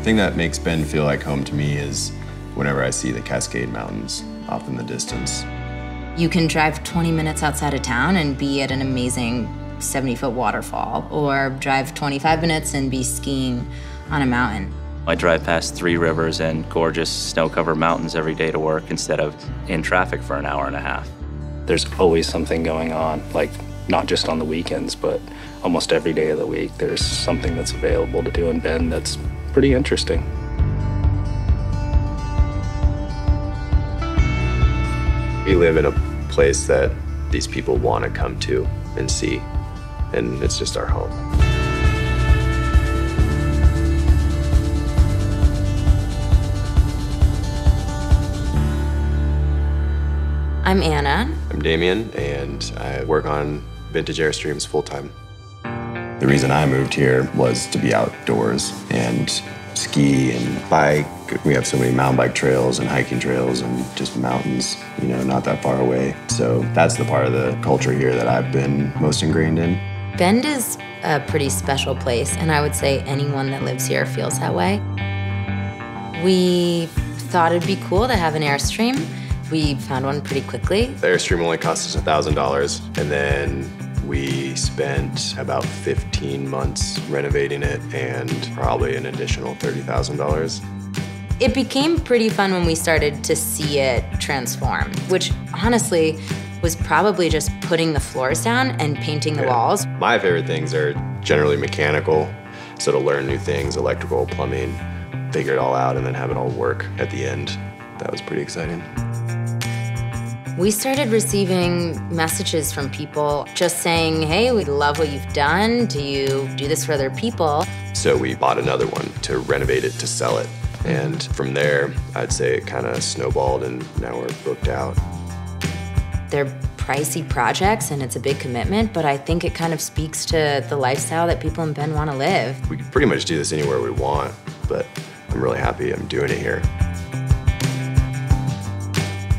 The thing that makes Bend feel like home to me is whenever I see the Cascade Mountains off in the distance. You can drive 20 minutes outside of town and be at an amazing 70-foot waterfall, or drive 25 minutes and be skiing on a mountain. I drive past 3 rivers and gorgeous snow-covered mountains every day to work instead of in traffic for an hour and a half. There's always something going on, like not just on the weekends, but almost every day of the week. There's something that's available to do in Bend that's pretty interesting. We live in a place that these people want to come to and see, and it's just our home. I'm Anna. I'm Damien, and I work on vintage Airstreams full-time. The reason I moved here was to be outdoors and ski and bike. We have so many mountain bike trails and hiking trails and just mountains, you know, not that far away. So that's the part of the culture here that I've been most ingrained in. Bend is a pretty special place, and I would say anyone that lives here feels that way. We thought it'd be cool to have an Airstream. We found one pretty quickly. The Airstream only cost us $1,000, and then we spent about 15 months renovating it and probably an additional $30,000. It became pretty fun when we started to see it transform, which honestly was probably just putting the floors down and painting the walls. My favorite things are generally mechanical, so to learn new things, electrical, plumbing, figure it all out, and then have it all work at the end. That was pretty exciting. We started receiving messages from people just saying, hey, we love what you've done. Do you do this for other people? So we bought another one to renovate it, to sell it. And from there, I'd say it kind of snowballed, and now we're booked out. They're pricey projects, and it's a big commitment, but I think it kind of speaks to the lifestyle that people in Bend want to live. We could pretty much do this anywhere we want, but I'm really happy I'm doing it here.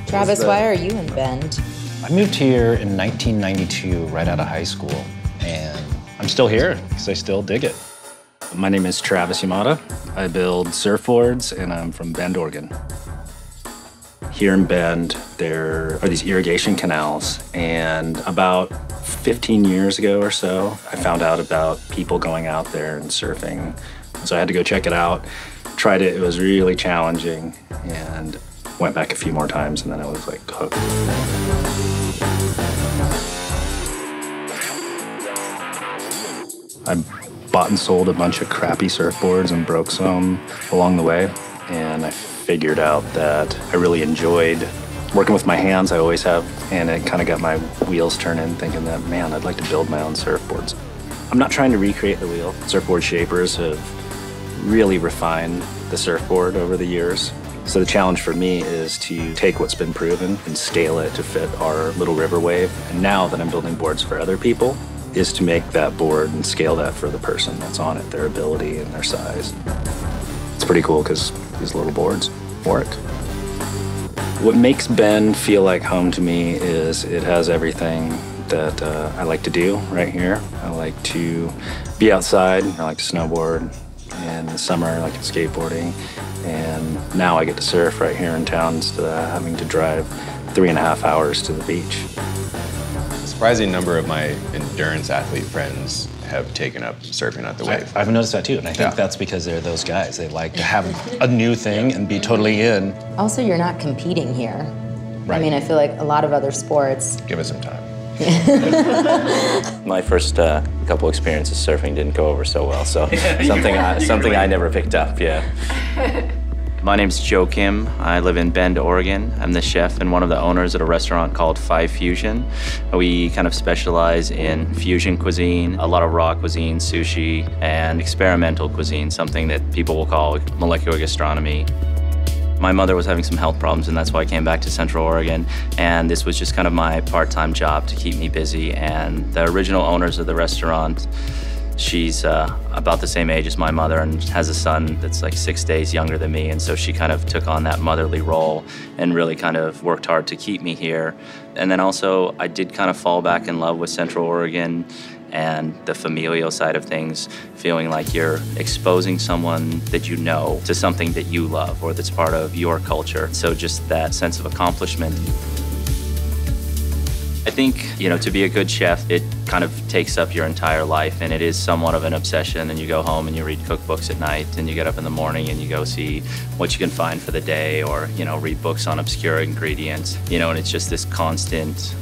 Travis, why are you in Bend? I moved here in 1992, right out of high school, and I'm still here because I still dig it. My name is Travis Yamada. I build surfboards, and I'm from Bend, Oregon. Here in Bend, there are these irrigation canals, and about 15 years ago or so, I found out about people going out there and surfing. So I had to go check it out. Tried it, it was really challenging, and went back a few more times, and then I was like hooked. I bought and sold a bunch of crappy surfboards and broke some along the way, and I figured out that I really enjoyed working with my hands. I always have, and it kind of got my wheels turning, thinking that, man, I'd like to build my own surfboards. I'm not trying to recreate the wheel. Surfboard shapers have really refined the surfboard over the years. So the challenge for me is to take what's been proven and scale it to fit our little river wave. And now that I'm building boards for other people, is to make that board and scale that for the person that's on it, their ability and their size. It's pretty cool because these little boards work. What makes Bend feel like home to me is it has everything that I like to do right here. I like to be outside, I like to snowboard. In the summer, I like skateboarding. And now I get to surf right here in town instead of having to drive 3.5 hours to the beach. A surprising number of my endurance athlete friends have taken up surfing at the wave. I've noticed that too, and I think that's because they're those guys. They like to have a new thing and be totally in. Also, you're not competing here. Right. I mean, I feel like a lot of other sports. Give it some time. My first couple experiences surfing didn't go over so well, so something I never picked up, yeah. My name's Joe Kim. I live in Bend, Oregon. I'm the chef and one of the owners at a restaurant called Five Fusion. We kind of specialize in fusion cuisine, a lot of raw cuisine, sushi, and experimental cuisine, something that people will call molecular gastronomy. My mother was having some health problems, and that's why I came back to Central Oregon. And this was just kind of my part-time job to keep me busy. And the original owners of the restaurant, she's about the same age as my mother and has a son that's like 6 days younger than me. And so she kind of took on that motherly role and really kind of worked hard to keep me here. And then also, I did kind of fall back in love with Central Oregon and the familial side of things, feeling like you're exposing someone that you know to something that you love or that's part of your culture. So just that sense of accomplishment. I think, to be a good chef, it kind of takes up your entire life, and it is somewhat of an obsession. And you go home and you read cookbooks at night, and you get up in the morning and you go see what you can find for the day, or, read books on obscure ingredients, and it's just this constant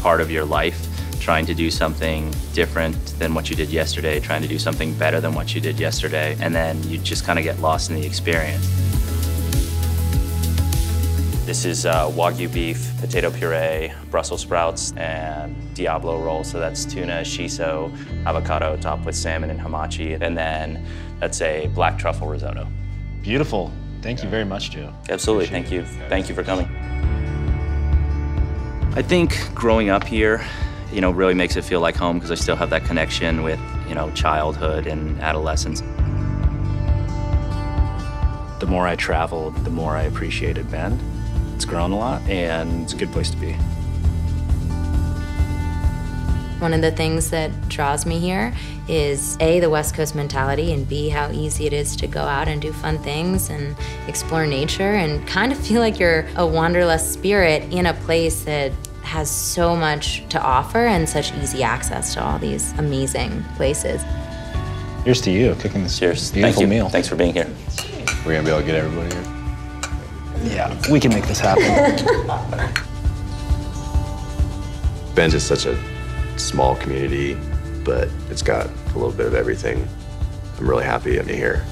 part of your life, trying to do something different than what you did yesterday, trying to do something better than what you did yesterday, and then you just kind of get lost in the experience. This is Wagyu beef, potato puree, Brussels sprouts, and Diablo roll. So that's tuna, shiso, avocado topped with salmon and hamachi. And then that's a black truffle risotto. Beautiful. Thank you very much, Joe. Absolutely, thank you. Thank you for coming. I think growing up here, really makes it feel like home because I still have that connection with, childhood and adolescence. The more I traveled, the more I appreciated Bend. It's grown a lot, and it's a good place to be. One of the things that draws me here is A, the West Coast mentality, and B, how easy it is to go out and do fun things and explore nature and kind of feel like you're a wanderlust spirit in a place that has so much to offer and such easy access to all these amazing places. Here's to you, cooking this beautiful meal. Thanks for being here. We're gonna be able to get everybody here. Yeah, we can make this happen. Bend's just such a small community, but it's got a little bit of everything. I'm really happy to be here.